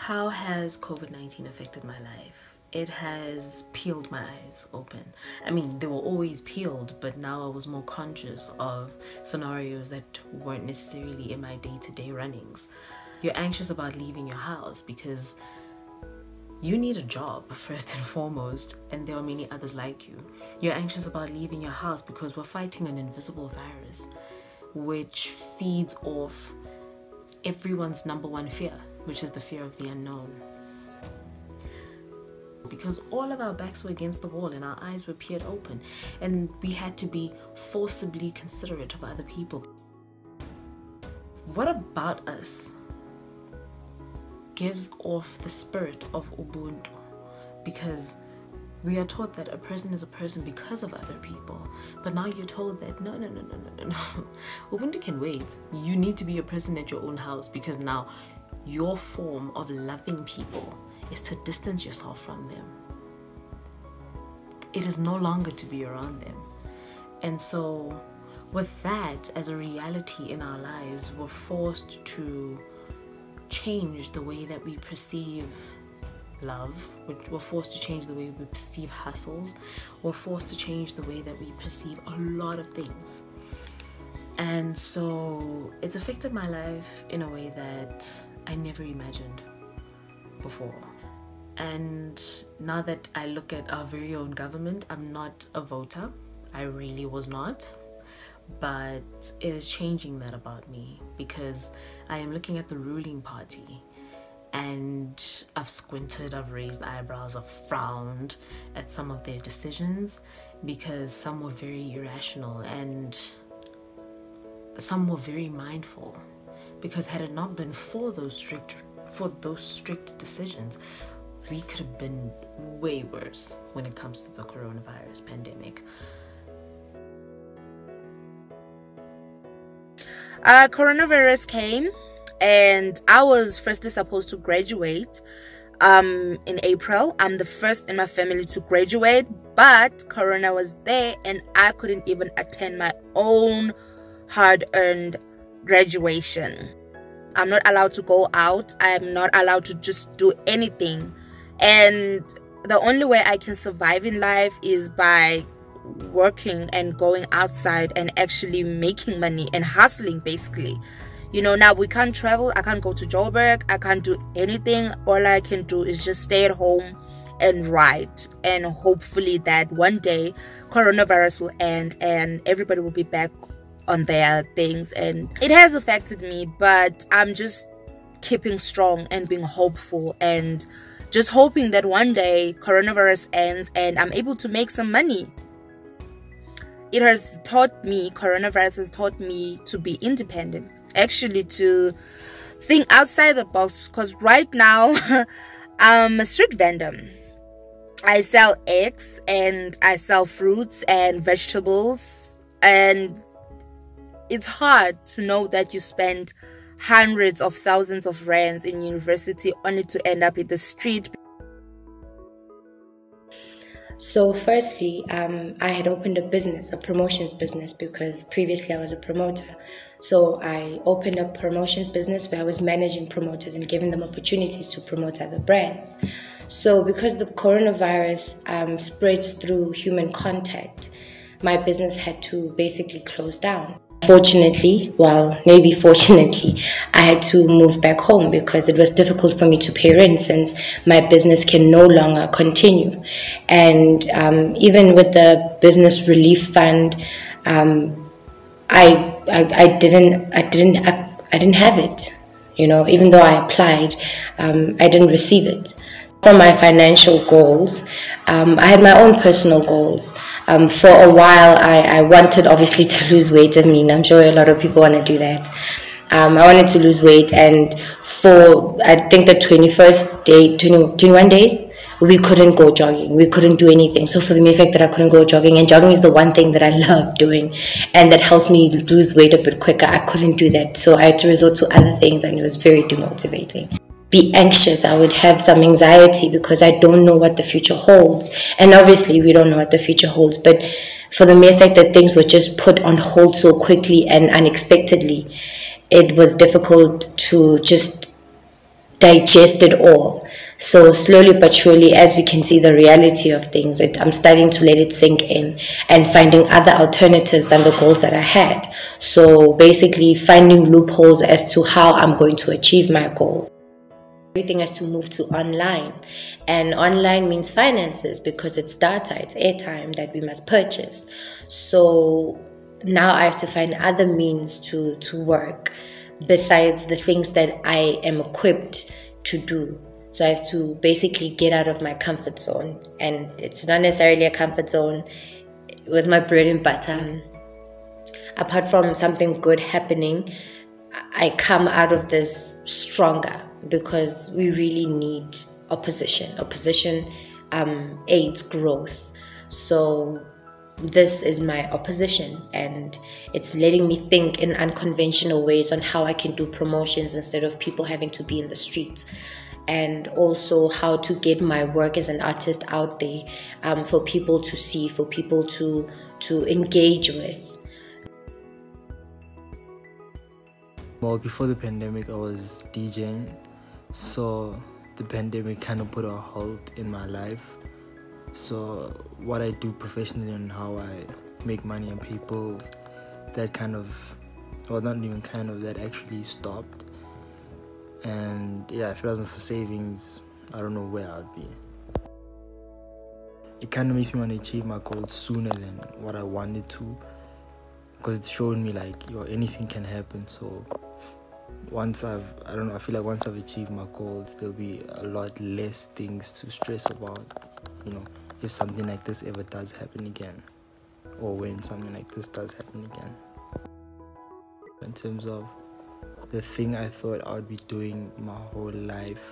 How has COVID-19 affected my life? It has peeled my eyes open. I mean, they were always peeled, but now I was more conscious of scenarios that weren't necessarily in my day-to-day runnings. You're anxious about leaving your house because you need a job first and foremost, and there are many others like you. You're anxious about leaving your house because we're fighting an invisible virus, which feeds off everyone's number one fear, which is the fear of the unknown. Because all of our backs were against the wall and our eyes were peeled open, and we had to be forcibly considerate of other people. What about us gives off the spirit of Ubuntu? Because we are taught that a person is a person because of other people, but now you're told that no. Ubuntu can wait. You need to be a person at your own house, because now your form of loving people is to distance yourself from them. It is no longer to be around them. And so with that as a reality in our lives, we're forced to change the way that we perceive love. We're forced to change the way we perceive hustles. We're forced to change the way that we perceive a lot of things. And so it's affected my life in a way that I never imagined before. And now that I look at our very own government, I'm not a voter. I really was not. But it is changing that about me, because I am looking at the ruling party and I've squinted, I've raised eyebrows, I've frowned at some of their decisions, because some were very irrational and some were very mindful. Because had it not been for those strict decisions, we could have been way worse when it comes to the coronavirus pandemic. Coronavirus came, and I was firstly supposed to graduate in April. I'm the first in my family to graduate, but Corona was there and I couldn't even attend my own hard-earned graduation. I'm not allowed to go out. I'm not allowed to just do anything. And the only way I can survive in life is by working and going outside and actually making money and hustling, basically. You know, now we can't travel. I can't go to Joburg. I can't do anything. All I can do is just stay at home and write, and hopefully that one day coronavirus will end and everybody will be back on their things. And it has affected me, but I'm just keeping strong and being hopeful and just hoping that one day coronavirus ends and I'm able to make some money. Coronavirus has taught me to be independent, actually to think outside the box, because right now I'm a street vendor. I sell eggs and I sell fruits and vegetables, and it's hard to know that you spend hundreds of thousands of rands in university only to end up in the street. So firstly, I had opened a promotions business, because previously I was a promoter. So I opened a promotions business where I was managing promoters and giving them opportunities to promote other brands. So because the coronavirus spreads through human contact, my business had to basically close down. Fortunately, I had to move back home because it was difficult for me to pay rent since my business can no longer continue. And even with the business relief fund, I didn't have it. You know, even though I applied, I didn't receive it. For my financial goals, I had my own personal goals. For a while, I wanted obviously to lose weight. I mean, I'm sure a lot of people want to do that. I wanted to lose weight, and for I think the 21st day, 21 days, we couldn't go jogging. We couldn't do anything. So for the mere fact that I couldn't go jogging, and jogging is the one thing that I love doing and that helps me lose weight a bit quicker, I couldn't do that. So I had to resort to other things, and it was very demotivating. Be anxious. I would have some anxiety because I don't know what the future holds. And obviously we don't know what the future holds, but for the mere fact that things were just put on hold so quickly and unexpectedly, it was difficult to just digest it all. So slowly but surely, as we can see the reality of things, I'm starting to let it sink in and finding other alternatives than the goals that I had. So basically finding loopholes as to how I'm going to achieve my goals. Everything has to move to online, and online means finances, because it's data, it's airtime that we must purchase. So now I have to find other means to work besides the things that I am equipped to do. So I have to basically get out of my comfort zone, and it's not necessarily a comfort zone. It was my bread and butter. Apart from something good happening, I come out of this stronger, because we really need opposition. Opposition aids growth. So this is my opposition, and it's letting me think in unconventional ways on how I can do promotions instead of people having to be in the streets, and also how to get my work as an artist out there for people to see, for people to engage with. Well, before the pandemic, I was DJing, so the pandemic kind of put a halt in my life. So what I do professionally and how I make money on people, that kind of, well, not even kind of, that actually stopped. And yeah, if it wasn't for savings, I don't know where I'd be. It kind of makes me want to achieve my goals sooner than what I wanted to, because it's showing me like, yo, anything can happen. So once I feel like once I've achieved my goals, there'll be a lot less things to stress about, if something like this ever does happen again, or when something like this does happen again. In terms of the thing I thought I would be doing my whole life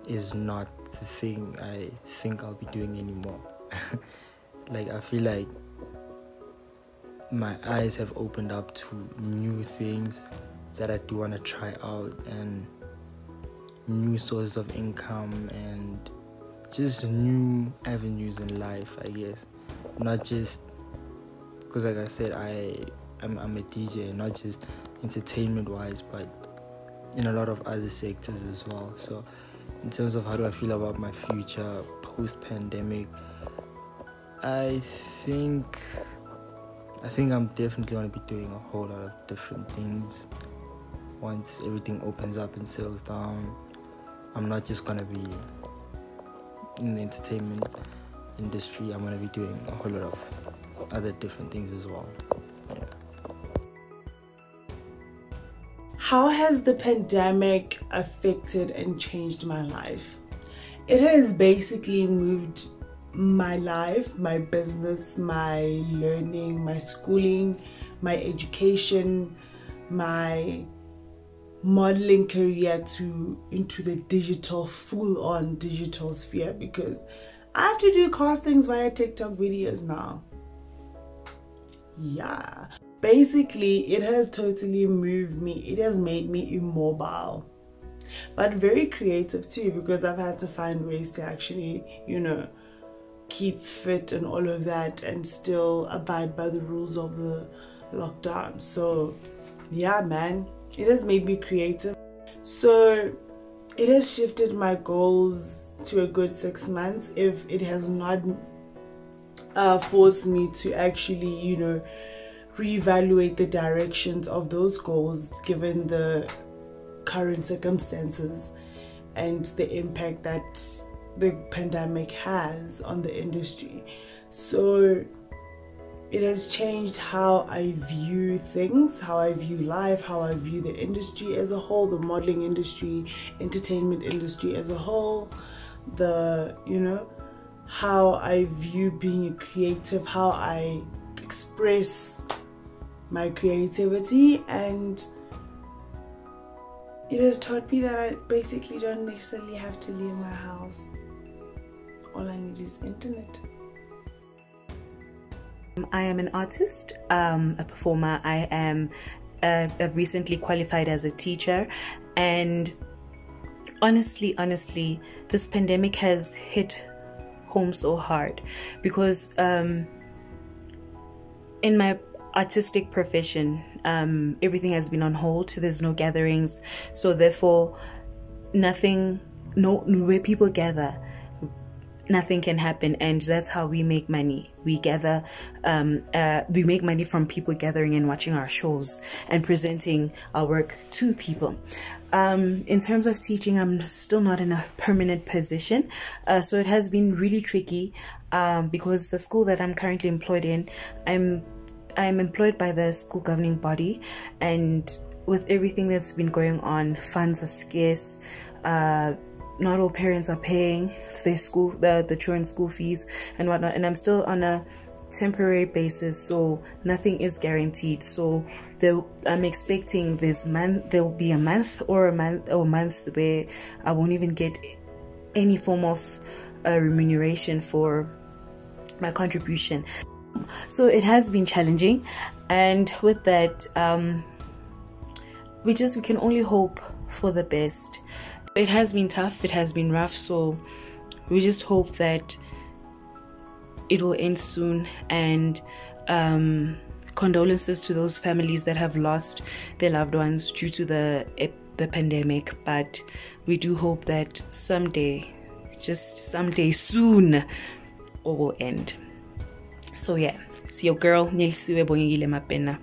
is not the thing I think I'll be doing anymore. Like, I feel like my eyes have opened up to new things that I do want to try out, and new sources of income, and just new avenues in life, I guess. Not just because, like I said, I'm a DJ, not just entertainment wise, but in a lot of other sectors as well. So in terms of how do I feel about my future post pandemic, I think I'm definitely going to be doing a whole lot of different things once everything opens up and settles down. I'm not just going to be in the entertainment industry. I'm going to be doing a whole lot of other different things as well. Yeah. How has the pandemic affected and changed my life? It has basically moved my life, my business, my learning, my schooling, my education, my modeling career into the digital, full-on digital sphere, because I have to do castings via TikTok videos now. Yeah, basically it has totally moved me. It has made me immobile, but very creative too, because I've had to find ways to actually, keep fit and all of that, and still abide by the rules of the lockdown. So yeah, man, it has made me creative. So it has shifted my goals to a good 6 months, if it has not forced me to actually, reevaluate the directions of those goals, given the current circumstances and the impact that the pandemic has on the industry. So it has changed how I view things, how I view life, how I view the industry as a whole, the modeling industry, entertainment industry as a whole, how I view being a creative, how I express my creativity. And it has taught me that I basically don't necessarily have to leave my house. All I need is internet. I am an artist, a performer. I am recently qualified as a teacher, and honestly, this pandemic has hit home so hard, because in my artistic profession, everything has been on hold. There's no gatherings, so therefore where people gather, nothing can happen, and that's how we make money. We gather, we make money from people gathering and watching our shows and presenting our work to people. In terms of teaching, I'm still not in a permanent position, so it has been really tricky, because the school that I'm currently employed in, I'm employed by the school governing body, and with everything that's been going on, funds are scarce. Not all parents are paying their the children's school fees and whatnot, and I'm still on a temporary basis, so nothing is guaranteed. So I'm expecting there'll be a month or months where I won't even get any form of remuneration for my contribution. So it has been challenging, and with that, we can only hope for the best. It has been tough, it has been rough, so we just hope that it will end soon, and condolences to those families that have lost their loved ones due to the pandemic. But we do hope that someday, just someday soon, it will end. So yeah, it's your girl Nilisiwe Bongile Mapena.